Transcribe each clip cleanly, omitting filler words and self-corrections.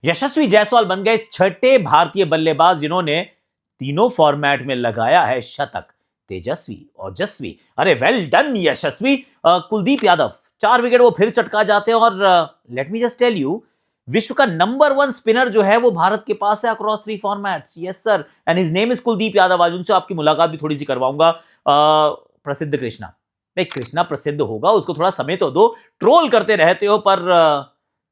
यशस्वी जायसवाल बन गए छठे भारतीय बल्लेबाज जिन्होंने तीनों फॉर्मेट में लगाया है शतक। तेजस्वी, ओजस्वी, अरे well done Yashasvi. Kuldeep Yadav 4 wicket वो फिर चटका जाते हैं और let me just tell you, विश्व का नंबर 1 स्पिनर जो है वो भारत के पास है across 3 formats. Yes sir, and his name is Kuldeep Yadav. आज उनसे आपकी मुलाकात भी थोड़ी सी करवाऊंगा। प्रसिद्ध कृष्णा, नहीं कृष्णा प्रसिद्ध होगा, उसको थोड़ा समय तो दो। ट्रोल करते रहते हो पर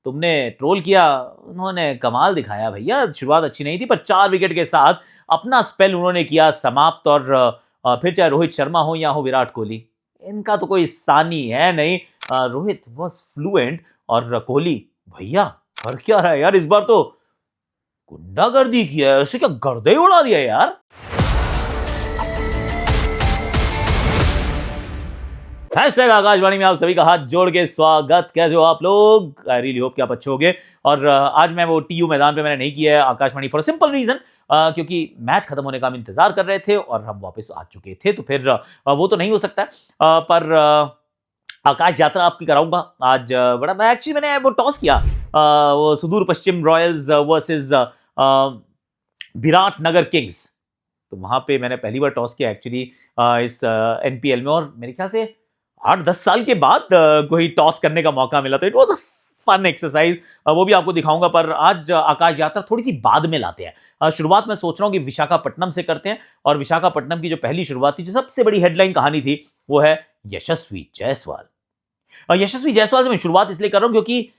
तुमने ट्रोल किया, उन्होंने कमाल दिखाया भैया। शुरुआत अच्छी नहीं थी पर 4 विकेट के साथ अपना स्पेल उन्होंने किया समाप्त। और फिर चाहे रोहित शर्मा हो या हो विराट कोहली, इनका तो कोई सानी है नहीं। रोहित वॉज फ्लुएंट और कोहली भैया कर क्या रहा है यार, इस बार तो गुंडागर्दी किया है, उसे क्या गर्दे ही उड़ा दिया यार। हैशटैग आकाशवाणी में आप सभी का हाथ जोड़ के स्वागत। कैसे हो आप लोग? आई रियली होप कि आप अच्छे होंगे। और आज मैं वो टीयू मैदान पे मैंने नहीं किया है आकाशवाणी फॉर सिंपल रीजन, क्योंकि मैच खत्म होने का हम इंतजार कर रहे थे और हम वापस आ चुके थे, तो फिर वो तो नहीं हो सकता है। पर आकाश यात्रा आपकी कराऊंगा आज। बड़ा एक्चुअली मैंने वो टॉस किया, वो सुदूर पश्चिम रॉयल्स वर्सेस विराट नगर किंग्स। तो वहां पे मैंने पहली बार टॉस किया एक्चुअली इस एनपीएल में, और मेरे ख्याल से 8-10 साल के बाद कोई टॉस करने का मौका मिला, तो it was a fun exercise. वो भी आपको दिखाऊंगा। पर आज आकाश यात्रा थोड़ी सी बाद में लाते हैं। शुरुआत मैं सोच रहा हूं कि विशाखापट्टनम से करते हैं, और विशाखापट्टनम की जो पहली शुरुआत थी, जो सबसे बड़ी हेडलाइन कहानी थी, वो है यशस्वी जायसवाल। यशस्वी जायसवाल से मैं शुरुआत इसलिए कर रहा हूं क्योंकि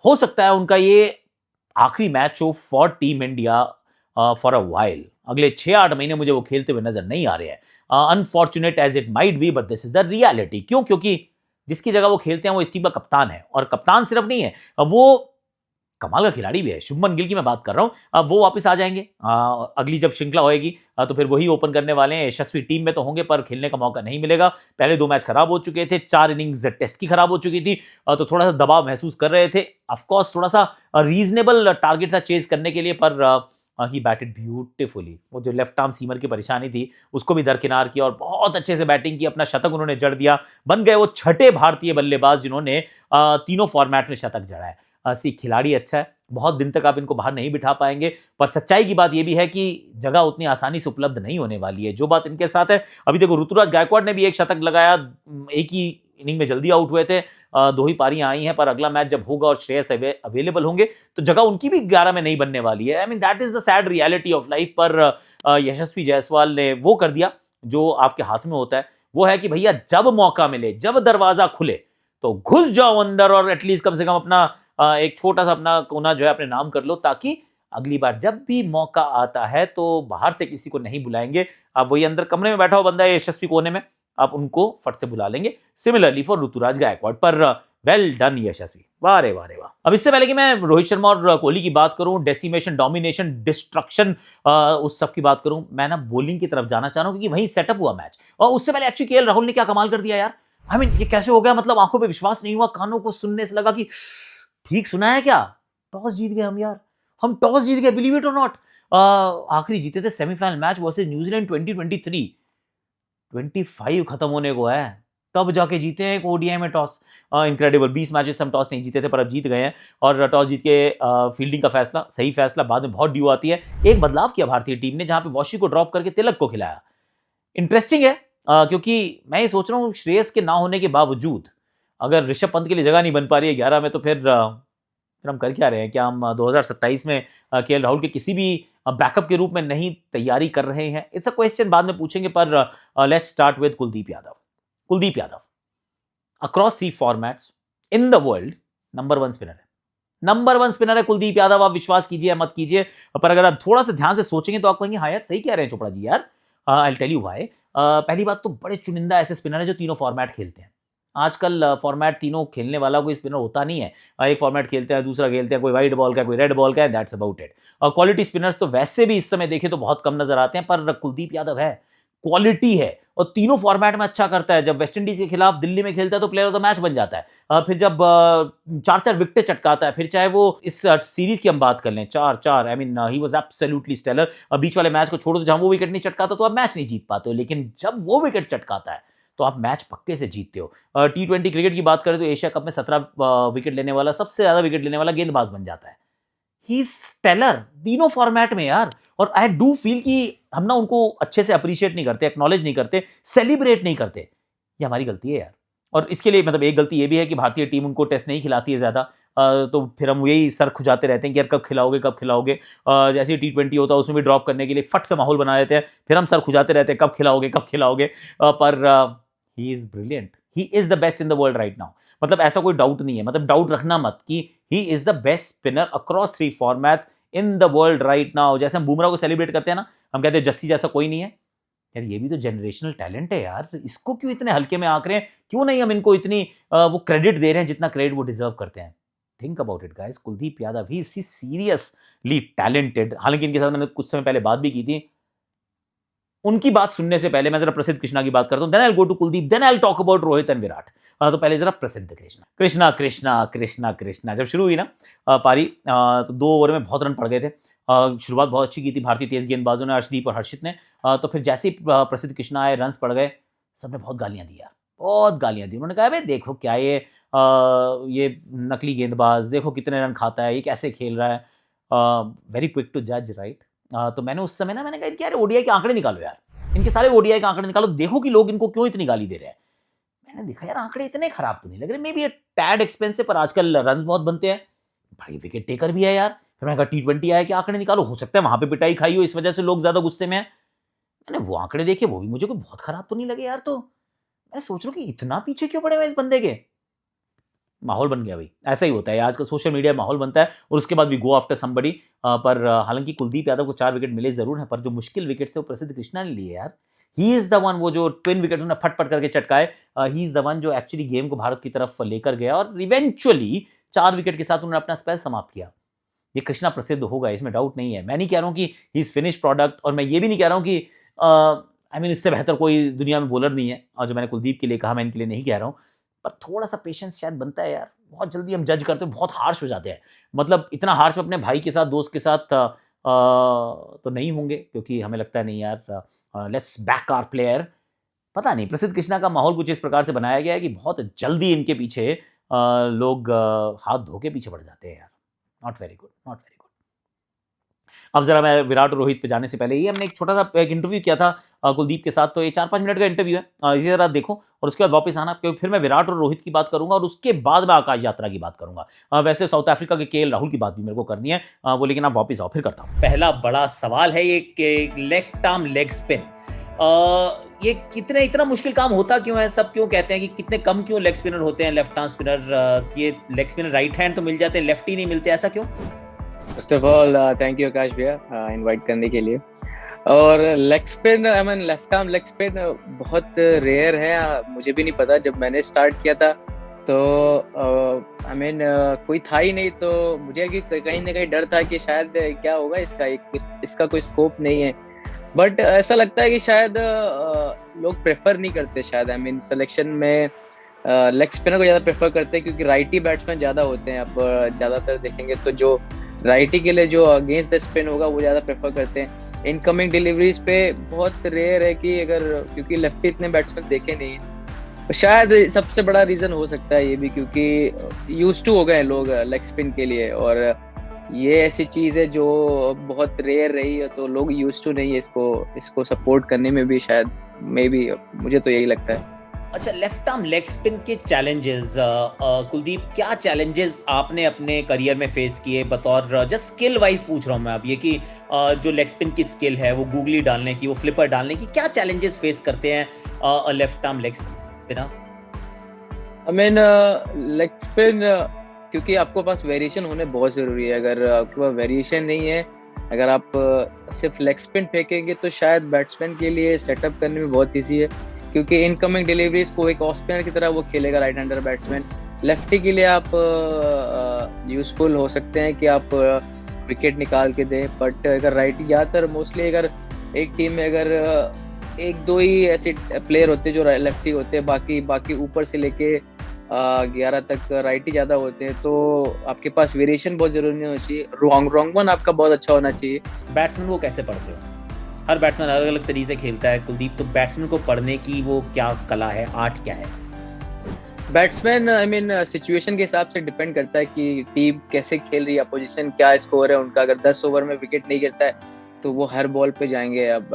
हो सकता है उनका ये आखिरी मैच हो for team India for a while. अगले 6-8 महीने मुझे वो खेलते हुए नजर नहीं आ रहे हैं। Unfortunate as it might be, but this is the reality. क्यों? क्योंकि जिसकी जगह वो खेलते हैं वो इस टीम का कप्तान है, और कप्तान सिर्फ नहीं है, वो कमाल का खिलाड़ी भी है। शुभमन गिल की मैं बात कर रहा हूं। अब वो वापस आ जाएंगे अगली जब श्रृंखला होएगी, तो फिर वही ओपन करने वाले हैं। यशस्वी टीम में तो होंगे पर खेलने का मौका नहीं मिलेगा। पहले 2 मैच खराब हो चुके थे, 4 इनिंग्स टेस्ट की खराब हो चुकी थी, तो थोड़ा सा दबाव महसूस कर रहे थे। ऑफकोर्स थोड़ा सा रीजनेबल टारगेट था चेज करने के लिए, पर ही बैटेड ब्यूटिफुली। वो जो लेफ्ट आर्म सीमर की परेशानी थी उसको भी दरकिनार किया और बहुत अच्छे से बैटिंग की, अपना शतक उन्होंने जड़ दिया। बन गए वो छठे भारतीय बल्लेबाज जिन्होंने तीनों फॉर्मेट में शतक जड़ा है। सी खिलाड़ी अच्छा है, बहुत दिन तक आप इनको बाहर नहीं बिठा पाएंगे, पर सच्चाई की बात यह भी है कि जगह उतनी आसानी से उपलब्ध नहीं होने वाली है। जो बात इनके साथ है, अभी देखो ऋतुराज गायकवाड़ ने भी एक शतक लगाया, एक ही इनिंग में जल्दी आउट हुए थे। 2 ही पारियां आई हैं, पर अगला मैच जब होगा और श्रेयस अवेलेबल होंगे तो जगह उनकी भी 11 में नहीं बनने वाली है। I mean that is the sad reality of life. पर यशस्वी जायसवाल ने वो कर दिया जो आपके हाथ में होता है, वो है कि भैया जब मौका मिले, जब दरवाजा खुले तो घुस जाओ अंदर, और एटलीस्ट कम से कम अपना एक छोटा सा अपना कोना जो है अपने नाम कर लो, ताकि अगली बार जब भी मौका आता है तो बाहर से किसी को नहीं बुलाएंगे। आप वही अंदर कमरे में बैठा हुआ बंदा है यशस्वी कोने में, आप उनको फट से बुला लेंगे। Similarly for Ruturaj Gaikwad. पर वेल डन यशस्वी, वाह रे वाह रे वाह। अब इससे पहले कि मैं रोहित शर्मा और कोहली की बात करूं, डेसिमेशन, डोमिनेशन, डिस्ट्रक्शन, उस सब की बात करूं, मैं ना बॉलिंग की तरफ जाना चाह रहा हूं क्योंकि वहीं सेटअप हुआ मैच। और उससे पहले एक्चुअली केएल राहुल ने क्या कमाल कर दिया यार। आई मीन ये कैसे हो गया, मतलब आंखों पे विश्वास नहीं हुआ, कानों को सुनने से लगा कि ठीक सुना है क्या, टॉस जीत गए हम यार, हम टॉस जीत गए, बिलीव इट और नॉट। आखिरी जीते थे सेमीफाइनल मैच वर्सेस न्यूजीलैंड 2023, 25 खत्म होने को है, तब जाके जीते हैं एक ओडीआई में टॉस। इनक्रेडिबल, 20 मैचेस हम टॉस नहीं जीते थे पर अब जीत गए हैं। और टॉस जीत के फील्डिंग का फैसला, सही फैसला, बाद में बहुत ड्यू आती है। एक बदलाव किया भारतीय टीम ने, जहां पे वॉशी को ड्रॉप करके तिलक को खिलाया। इंटरेस्टिंग है, क्योंकि मैं ये सोच रहा हूँ श्रेयस के ना होने के बावजूद अगर ऋषभ पंत के लिए जगह नहीं बन पा रही है 11 में, तो फिर हम कर क्या रहे हैं? क्या हम 2027 में केएल राहुल के किसी भी बैकअप के रूप में नहीं तैयारी कर रहे हैं? इट्स अ क्वेश्चन, बाद में पूछेंगे। पर let's start with Kuldeep Yadav. Kuldeep Yadav across 3 formats in the world number 1 spinner है। नंबर 1 स्पिनर है कुलदीप यादव। आप विश्वास कीजिए मत कीजिए, पर अगर आप थोड़ा सा ध्यान से सोचेंगे तो आप कहेंगे हाँ यार सही कह रहे हैं चोपड़ा जी यार। I will tell you why. पहली बात तो बड़े चुनिंदा ऐसे स्पिनर है जो तीनों फॉर्मेट खेलते हैं। आजकल फॉर्मेट तीनों खेलने वाला कोई स्पिनर होता नहीं है। एक फॉर्मेट खेलते हैं, दूसरा खेलते हैं, कोई वाइट बॉल का, कोई रेड बॉल का है, that's about it. Quality spinners तो वैसे भी इस समय देखें तो बहुत कम नजर आते हैं, पर कुलदीप यादव है, क्वालिटी है, और तीनों फॉर्मेट में अच्छा करता है। जब वेस्ट इंडीज के खिलाफ दिल्ली में खेलता है तो प्लेयर ऑफ द मैच बन जाता है। फिर जब 4-4 विकेट चटकाता है, फिर चाहे वो इस सीरीज की हम बात कर लें 4-4, I mean he was absolutely stellar. बीच वाले मैच को छोड़ो तो जहां वो विकेट नहीं चटकाता तो आप मैच नहीं जीत पाते हो, लेकिन जब वो विकेट चटकाता है तो आप मैच पक्के से जीतते हो। T20 क्रिकेट की बात करें तो एशिया कप में 17 विकेट लेने वाला, सबसे ज्यादा विकेट लेने वाला गेंदबाज बन जाता है। ही इज स्टेलर तीनों फॉर्मेट में यार। और आई डू फील कि हम ना उनको अच्छे से अप्रिशिएट नहीं करते, एक्नॉलेज नहीं करते, सेलिब्रेट नहीं करते। ये हमारी गलती है यार। और इसके लिए मतलब एक गलती ये भी है कि भारतीय टीम उनको टेस्ट नहीं खिलाती है ज्यादा। तो फिर हम यही सर खुजाते रहते हैं कि यार कब खिलाओगे कब खिलाओगे। जैसे T20 होता है उसमें भी ड्रॉप करने के लिए फट से माहौल बना देते हैं, फिर हम सर खुजाते रहते हैं कब खिलाओगे कब खिलाओगे। पर he is brilliant, he is the best in the world right now. मतलब ऐसा कोई डाउट नहीं है, मतलब डाउट रखना मत कि he is the best spinner across 3 formats in the world right now. जैसे हम बुमराह को सेलिब्रेट करते हैं ना, हम कहते हैं जस्सी जैसा कोई नहीं है। यार ये भी तो जनरेशनल टैलेंट है यार, इसको क्यों इतने हल्के में आंक रहे हैं? क्यों नहीं हम इनको इतनी वो क्रेडिट दे रहे हैं जितना क्रेडिट वो डिजर्व करते हैं? Think about it guys, Kuldeep Yadav he is seriously talented. हालांकि इनके साथ मैंने कुछ समय पहले बात भी की थी। उनकी बात सुनने से पहले मैं जरा प्रसिद्ध कृष्णा की बात करता हूं, then I will go to Kuldeep, then I will talk about Rohit and Virat. तो पहले जरा प्रसिद्ध कृष्णा कृष्णा कृष्णा कृष्णा कृष्णा। जब शुरू हुई ना पारी, तो 2 ओवर में बहुत रन पड़ गए थे। शुरुआत बहुत अच्छी की थी भारतीय तेज गेंदबाजों ने, अर्शदीप और हर्षित ने। तो फिर जैसे ही प्रसिद्ध कृष्णा आए, रन पड़ गए, सबने बहुत गालियां दी यार, बहुत गालियां दी। उन्होंने कहा भाई देखो क्या ये नकली गेंदबाज, देखो कितने रन खाता है, ये कैसे खेल रहा है। वेरी क्विक टू जज राइट। तो मैंने उस समय ना मैंने कहा यार ओडीआई के आंकड़े निकालो यार, इनके सारे ओडीआई के आंकड़े निकालो, देखो कि लोग इनको क्यों इतनी गाली दे रहे हैं। मैंने देखा यार आंकड़े इतने खराब तो नहीं लग रहे, मे बी टैड एक्सपेंसिव, पर आजकल रन बहुत बनते हैं, बड़ी विकेट टेकर भी है यार। फिर मैंने कहा T20 आया कि आंकड़े निकालो, हो सकता है वहां पे पिटाई खाई हो, इस वजह से लोग ज्यादा गुस्से में हैं। मैंने वो आंकड़े देखे, वो भी मुझे कोई बहुत खराब तो नहीं लगे यार। तो मैं सोच रहा हूँ कि इतना पीछे क्यों पड़े हुए इस बंदे के। माहौल बन गया भाई, ऐसा ही होता है आजकल सोशल मीडिया में, माहौल बनता है और उसके बाद भी गो आफ्टर समबडी। पर हालांकि कुलदीप यादव को 4 विकेट मिले जरूर हैं, पर जो मुश्किल विकेट थे वो प्रसिद्ध कृष्णा ने लिए यार। ही इज द वन, वो जो ट्विन विकेट उन्होंने फट करके चटकाए, ही इज द वन जो एक्चुअली गेम को भारत की तरफ लेकर गया और इवेंचुअली 4 विकेट के साथ उन्होंने अपना स्पेल समाप्त किया। ये कृष्णा प्रसिद्ध होगा, इसमें डाउट नहीं है। मैं नहीं कह रहा हूं कि ही इज फिनिश प्रोडक्ट, और मैं ये भी नहीं कह रहा हूं कि आई मीन इससे बेहतर कोई दुनिया में बॉलर नहीं है। और जो मैंने कुलदीप के लिए कहा, मैं इनके लिए नहीं कह रहा हूं, पर थोड़ा सा पेशेंस शायद बनता है यार। बहुत जल्दी हम जज करते हैं, बहुत हार्श हो जाते हैं। मतलब इतना हार्श अपने भाई के साथ, दोस्त के साथ तो नहीं होंगे, क्योंकि हमें लगता है नहीं यार, लेट्स बैक आवर प्लेयर। पता नहीं प्रसिद्ध कृष्णा का माहौल कुछ इस प्रकार से बनाया गया है कि बहुत जल्दी इनके पीछे लोग हाथ धो के पीछे पड़ जाते हैं यार। Not very good, not very good. अब जरा मैं विराट और रोहित पे जाने से पहले, ये हमने एक छोटा सा एक इंटरव्यू किया था कुलदीप के साथ, तो ये 4-5 मिनट का इंटरव्यू है, इसे जरा देखो और उसके बाद वापस आना, क्योंकि फिर मैं विराट और रोहित की बात करूंगा और उसके बाद मैं आकाश यात्रा की बात करूंगा। वैसे साउथ अफ्रीका के KL राहुल की बात भी मेरे को करनी है, वो लेकिन आप वापस आओ फिर करता हूँ। पहला बड़ा सवाल है ये लेफ्ट आर्म लेग स्पिन, ये कितने इतना मुश्किल काम होता क्यों है? सब क्यों कहते हैं कि कितने कम क्यों लेग स्पिनर होते हैं, लेफ्ट आर्म स्पिनर? ये लेग स्पिनर राइट हैंड तो मिल जाते हैं, लेफ्ट ही नहीं मिलते, ऐसा क्यों? First of all thank you Akash भैया इनवाइट करने के लिए। और leg spin, I mean left arm leg spin बहुत रेयर है, मुझे भी नहीं पता। जब मैंने स्टार्ट किया था तो आई मीन कोई था ही नहीं, तो मुझे कहीं ना कहीं डर था कि शायद क्या होगा इसका कोई स्कोप नहीं है। बट ऐसा लगता है कि शायद लोग प्रेफर नहीं करते शायद, आई मीन सिलेक्शन में लेग स्पिनर को ज़्यादा प्रेफर करते हैं, क्योंकि राइटी बैट्समैन ज़्यादा होते हैं। अब ज़्यादातर देखेंगे तो जो राइटी के लिए जो अगेंस्ट द स्पिन होगा वो ज़्यादा प्रेफर करते हैं। इनकमिंग डिलीवरीज पे बहुत रेयर है कि अगर, क्योंकि लेफ्टी इतने बैट्समैन देखे नहीं है, शायद सबसे बड़ा रीज़न हो सकता है ये भी, क्योंकि यूज टू हो गए हैं लोग लेग स्पिन के लिए, और ये ऐसी चीज़ है जो बहुत रेयर रही है, तो लोग यूज टू नहीं है इसको सपोर्ट करने में भी शायद, मे बी, मुझे तो यही लगता है। अच्छा, लेफ्ट आर्म लेग स्पिन के चैलेंजेस, कुलदीप क्या चैलेंजेस आपने अपने करियर में फेस किए बतौर, जस्ट स्किल वाइज पूछ रहा हूँ मैं अब, ये कि जो लेग स्पिन की स्किल है, वो गूगली डालने की, वो फ्लिपर डालने की, क्या चैलेंजेस फेस करते हैं left arm leg spin? I mean leg spin, क्योंकि आपको पास वेरिएशन होने बहुत ज़रूरी है। अगर आपके पास वेरिएशन नहीं है, अगर आप सिर्फ लेग स्पिन फेंकेंगे तो शायद बैट्समैन के लिए सेटअप करने में बहुत ईजी है, क्योंकि इनकमिंग डिलीवरीज को एक ऑफ स्पिनर की तरह वो खेलेगा राइट हैंडर बैट्समैन। लेफ्टी के लिए आप यूजफुल हो सकते हैं कि आप विकेट निकाल के दें, बट अगर राइटी, ज़्यादातर मोस्टली अगर एक टीम में अगर 1-2 ही ऐसे प्लेयर होते हैं जो लेफ्टी होते हैं, बाकी ऊपर से लेके 11 तक राइटी ज़्यादा होते हैं, तो आपके पास वेरिएशन बहुत जरूरी होना चाहिए। रॉन्ग वन आपका बहुत अच्छा होना चाहिए। बैट्समैन को कैसे पढ़ते हो? हर बैट्समैन अलग अलग तरीके से खेलता है कुलदीप, तो बैट्समैन को पढ़ने की वो क्या कला है, आर्ट क्या है? बैट्समैन आई मीन सिचुएशन के हिसाब से डिपेंड करता है कि टीम कैसे खेल रही है, अपोजिशन क्या स्कोर है उनका। अगर 10 ओवर में विकेट नहीं गिरता है तो वो हर बॉल पे जाएंगे। अब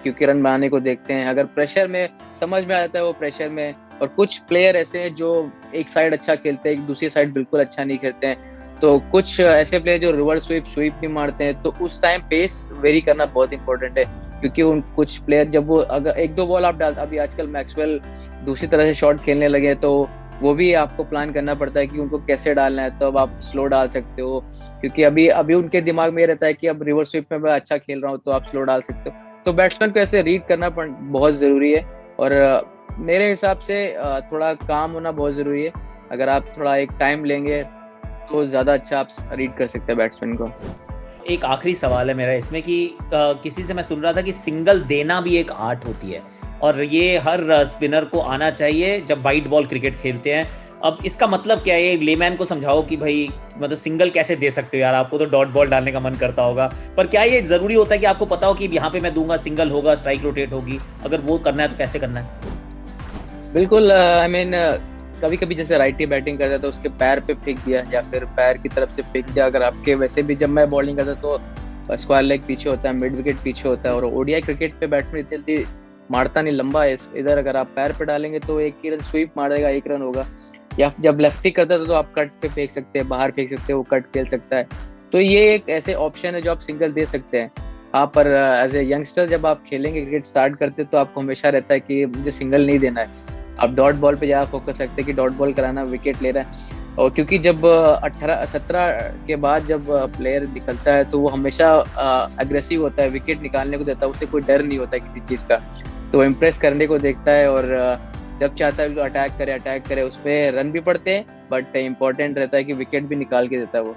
क्योंकि रन बनाने को देखते हैं। अगर प्रेशर में समझ में आता है वो प्रेशर में, और कुछ प्लेयर ऐसे हैं जो एक साइड अच्छा खेलते हैं, दूसरी साइड बिल्कुल अच्छा नहीं खेलते हैं। तो कुछ ऐसे प्लेयर जो रिवर्स स्वीप भी मारते हैं, तो उस टाइम पेस वेरी करना बहुत इंपॉर्टेंट है। क्योंकि उन कुछ प्लेयर जब वो अगर एक दो बॉल आप डाल, अभी आजकल मैक्सवेल दूसरी तरह से शॉट खेलने लगे, तो वो भी आपको प्लान करना पड़ता है कि उनको कैसे डालना है। तो अब आप स्लो डाल सकते हो, क्योंकि अभी उनके दिमाग में ये रहता है कि अब रिवर्स स्वीप में मैं अच्छा खेल रहा हूँ, तो आप स्लो डाल सकते हो। तो बैट्समैन को ऐसे रीड करना बहुत जरूरी है। और मेरे हिसाब से थोड़ा काम होना बहुत जरूरी है। अगर आप थोड़ा एक टाइम लेंगे तो ज्यादा अच्छा आप रीड कर सकते हैं बैट्समैन को। एक आखिरी सवाल है मेरा इसमें कि किसी से मैं सुन रहा था कि सिंगल देना भी एक आर्ट होती है, और ये हर स्पिनर को आना चाहिए जब वाइड बॉल क्रिकेट खेलते हैं। अब इसका मतलब क्या है, लेमैन को समझाओ कि भाई मतलब सिंगल कैसे दे सकते हो यार, आपको तो डॉट बॉल डालने का मन करता होगा, पर क्या ये जरूरी होता है कि आपको पता हो कि यहाँ पे मैं दूंगा सिंगल होगा, स्ट्राइक रोटेट होगी? अगर वो करना है तो कैसे करना है? बिल्कुल, आई मीन कभी कभी जैसे राइटी बैटिंग करता है तो उसके पैर पे फेंक दिया या फिर पैर की तरफ से फेंक दिया। अगर आपके वैसे भी जब मैं बॉलिंग करता तो स्क्वायर लेग पीछे होता है, मिड विकेट पीछे होता है, और ओडीआई क्रिकेट पे बैट्समैन इतनी जल्दी मारता नहीं लंबा है। इधर अगर आप पैर पे डालेंगे तो एक ही रन स्वीप मारेगा, एक रन होगा। या जब लेफ्टी करता था तो आप कट पे फेंक सकते हैं, बाहर फेंक सकते हैं, वो कट खेल सकता है। तो ये एक ऐसे ऑप्शन है जो आप सिंगल दे सकते हैं। हाँ, पर एज ए यंगस्टर जब आप खेलेंगे क्रिकेट स्टार्ट करते तो आपको हमेशा रहता है कि मुझे सिंगल नहीं देना है। आप डॉट बॉल पे ज़्यादा फोकस रखते हैं कि डॉट बॉल कराना, विकेट ले रहा है। और क्योंकि जब 18-17 के बाद जब प्लेयर निकलता है तो वो हमेशा अग्रेसिव होता है, विकेट निकालने को देता है, उसे कोई डर नहीं होता है किसी चीज़ का। तो इम्प्रेस करने को देखता है, और जब चाहता है तो अटैक करे, उस पर रन भी पड़ते हैं, बट इम्पोर्टेंट रहता है कि विकेट भी निकाल के देता है वो।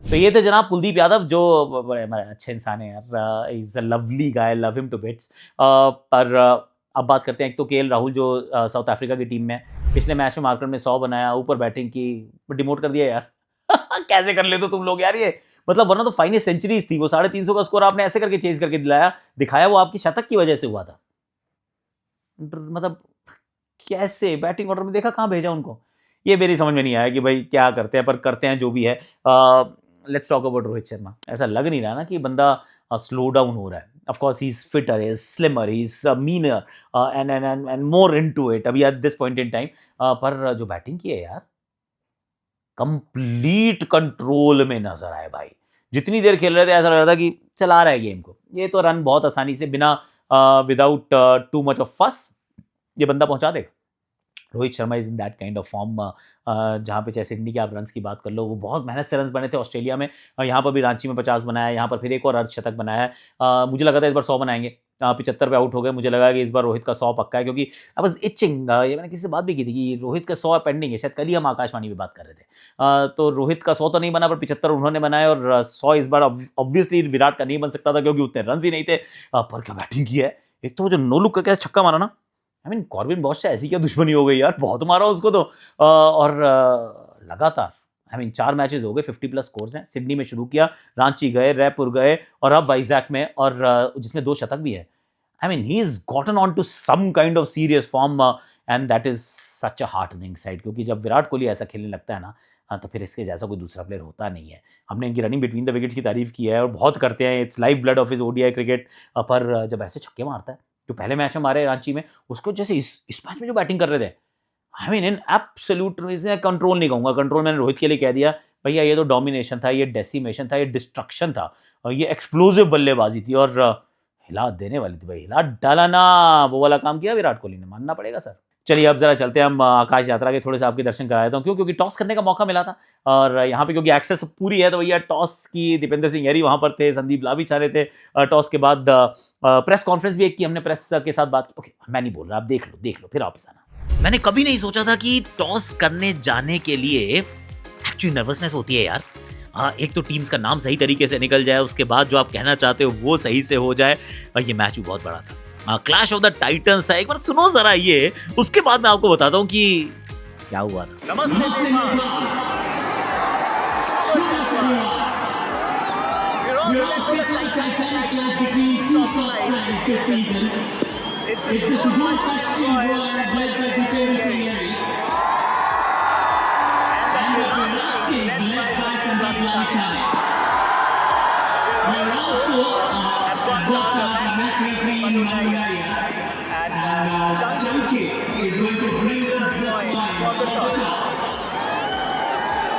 तो ये थे जनाब कुलदीप यादव, जो बड़े अच्छे इंसान है यार, is a lovely guy, love him to bits. पर अब बात करते हैं, एक तो केएल राहुल जो साउथ अफ्रीका की टीम में पिछले मैच में मार्कर में 100 बनाया, ऊपर बैटिंग की, डिमोट कर दिया यार। कैसे कर ले तो तुम लोग यार, ये मतलब one of the finest centuries थी वो, 350 का स्कोर आपने ऐसे करके चेज करके दिखाया, वो आपकी शतक की वजह से हुआ था। मतलब कैसे बैटिंग ऑर्डर में देखा, कहाँ भेजा उनको, ये मेरी समझ में नहीं आया कि भाई क्या करते हैं, पर करते हैं जो भी है। Let's talk about Rohit Sharma. ऐसा लग नहीं रहा ना कि बंदा स्लो डाउन हो रहा है। Of course he is fitter, he is slimmer, he is meaner and more into it अभी at this point in time. पर जो बैटिंग की है यार, कंप्लीट कंट्रोल में नजर आए भाई। जितनी देर खेल रहे थे ऐसा लग रहा था कि चला रहा है गेम को, ये तो रन बहुत आसानी से बिना विदाउट टू मच ऑफ फस ये बंदा पहुंचा देगा। Rohit Sharma is in that kind of form, जहाँ पे चाहे सिडनी के आप रन्स की बात कर लो, वो बहुत मेहनत से रन्स बने थे ऑस्ट्रेलिया में, यहाँ पर भी रांची में 50 बनाया, यहाँ पर फिर एक और अर्धशतक बनाया। मुझे लगा था इस बार 100 बनाएंगे, 75 पे आउट हो गए। मुझे लगा कि इस बार रोहित का 100 पक्का है, क्योंकि आई वाज इचिंग, ये मैंने किसी से बात भी की थी कि रोहित का 100 पेंडिंग है, शायद कल ही हम आकाशवाणी में बात कर रहे थे। तो रोहित का 100 तो नहीं बना, पर 75 उन्होंने बनाए, और 100 इस बार ऑब्वियसली विराट का नहीं बन सकता था क्योंकि उतने रन ही नहीं थे। पर क्या बैटिंग की है, एक तो वो जो नो लुक करके छक्का मारा ना, आई मीन कॉर्बिन बॉश से ऐसी क्या दुश्मनी हो गई यार, बहुत मारा उसको तो। और लगातार आई मीन 4 मैचेस हो गए, 50+ स्कोर्स हैं। सिडनी में शुरू किया, रांची गए, रायपुर गए, और अब वाइजैक में, और जिसमें 2 शतक भी है। I mean he is gotten on to some kind of serious form, and that is such a heartening side, क्योंकि जब विराट कोहली ऐसा खेलने लगता है ना, तो फिर इसके जैसा कोई दूसरा प्लेयर होता नहीं है। हमने इनकी रनिंग बिटवीन द विकेट्स की तारीफ की है और बहुत करते हैं, it's life blood of his ODI cricket. पर जब ऐसे छक्के मारता है, जो पहले मैच में मारे रांची में, उसको जैसे इस मैच में जो बैटिंग कर रहे थे, I mean in absolute control नहीं कहूँगा, कंट्रोल मैंने रोहित के लिए कह दिया भैया, ये तो डोमिनेशन था, ये डेसिमेशन था, ये डिस्ट्रक्शन था, और ये एक्सप्लोजिव बल्लेबाजी थी, और हिला देने वाली थी भाई, हिला डाला ना, वो वाला काम किया विराट कोहली ने, मानना पड़ेगा सर। चलिए अब जरा चलते हैं हम आकाश यात्रा के, थोड़े से आपके दर्शन करा देता हूँ। क्यों? क्योंकि टॉस करने का मौका मिला था, और यहाँ पे क्योंकि एक्सेस पूरी है, तो भैया टॉस की दीपेंद्र सिंह यारी वहाँ पर थे, संदीप लाबिछारे थे। टॉस के बाद प्रेस कॉन्फ्रेंस भी एक की हमने, प्रेस के साथ बात की। ओके, मैं नहीं बोल रहा, आप देख लो फिर वापस आना। मैंने कभी नहीं सोचा था कि टॉस करने जाने के लिए एक्चुअली नर्वसनेस होती है यार। एक तो टीम्स का नाम सही तरीके से निकल जाए, उसके बाद जो आप कहना चाहते हो वो सही से हो जाए। ये मैच भी बहुत बड़ा था, क्लैश ऑफ द टाइटंस था। एक बार सुनो जरा ये, उसके बाद मैं आपको बताता हूँ कि क्या हुआ था। नमस्ते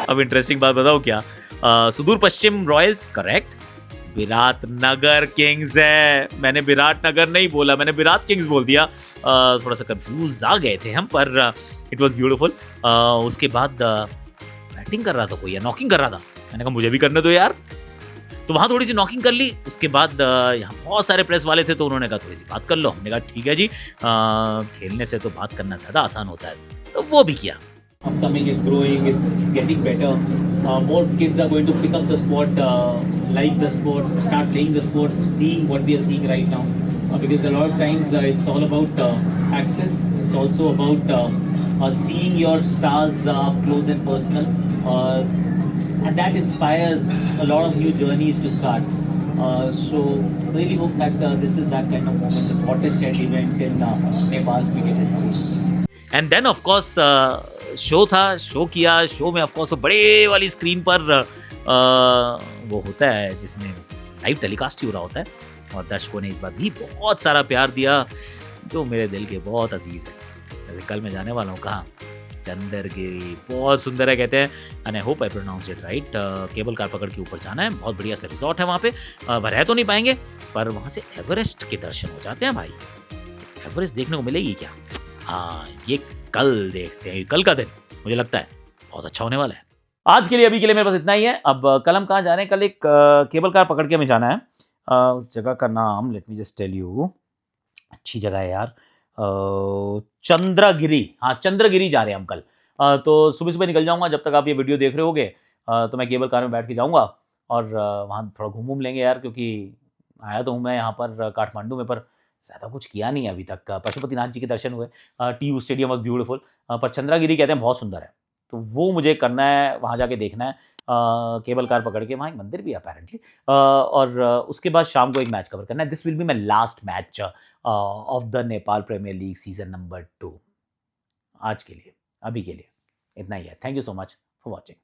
अब इंटरेस्टिंग बात बताओ क्या, सुदूर पश्चिम रॉयल्स करेक्ट, विराट नगर किंग्स है। मैंने विराट नगर नहीं बोला, मैंने विराट किंग्स बोल दिया। थोड़ा सा कंफ्यूज आ गए थे हम, पर इट वाज ब्यूटीफुल। उसके बाद बैटिंग कर रहा था कोई या नॉकिंग कर रहा था, मैंने कहा मुझे भी करने दो यार, तो वहाँ थोड़ी सी नॉकिंग कर ली। उसके बाद यहाँ बहुत सारे प्रेस वाले थे, तो उन्होंने कहा थोड़ी सी बात कर लो। हमने कहा ठीक है जी, खेलने से तो बात करना ज़्यादा आसान होता है, तो वो भी किया। Upcoming is growing, it's getting better. More kids are going to pick up the sport, like the sport, start playing the sport, seeing what we are seeing right now. Because a lot of times it's all about access. It's also about seeing your stars up close and personal, and that inspires a lot of new journeys to start. So really hope that this is that kind of moment, the watershed event in Nepal's cricket history. And then of course show था, show किया। Show में of course वो बड़े वाली screen पर वो होता है जिसमें लाइव टेलीकास्ट ही हो रहा होता है, और दर्शकों ने इस बार भी बहुत सारा प्यार दिया, जो मेरे दिल के बहुत अजीज है। जैसे कल मैं जाने वाला हूँ कहाँ, चंद्रगिरी, बहुत सुंदर है कहते हैं, and I hope I pronounce it right. Cable car पकड़ के ऊपर जाना है, बहुत बढ़िया सा रिजॉर्ट है वहाँ पे। रह तो नहीं पाएंगे, पर वहाँ से एवरेस्ट के दर्शन हो जाते हैं भाई। एवरेस्ट देखने को मिलेगी क्या? हाँ, ये कल देखते हैं, कल का दिन मुझे लगता है बहुत अच्छा होने वाला है। आज के लिए, अभी के लिए मेरे पास इतना ही है। अब कल हम कहाँ जा रहे हैं? कल एक केबल कार पकड़ के हमें जाना है। उस जगह का नाम let me just tell you, अच्छी जगह है यार, चंद्रगिरी। हाँ, चंद्रगिरी जा रहे हैं हम कल। तो सुबह सुबह निकल जाऊंगा, जब तक आप ये वीडियो देख रहे होगे तो मैं केबल कार में बैठ के जाऊंगा और वहाँ थोड़ा घूम लेंगे यार, क्योंकि आया तो हूँ मैं यहाँ पर काठमांडू में, पर ज़्यादा कुछ किया नहीं अभी तक। पशुपतिनाथ जी के दर्शन हुए, टीयू स्टेडियम वॉज ब्यूटीफुल, पर चंद्रगिरी कहते हैं बहुत सुंदर है, तो वो मुझे करना है, वहाँ जाके देखना है। केबल कार पकड़ के, वहाँ एक मंदिर भी है अपेरेंटली, और उसके बाद शाम को एक मैच कवर करना है। This will be my last match of the Nepal premier league season number 2। आज के लिए, अभी के लिए इतना ही है। Thank you so much for watching.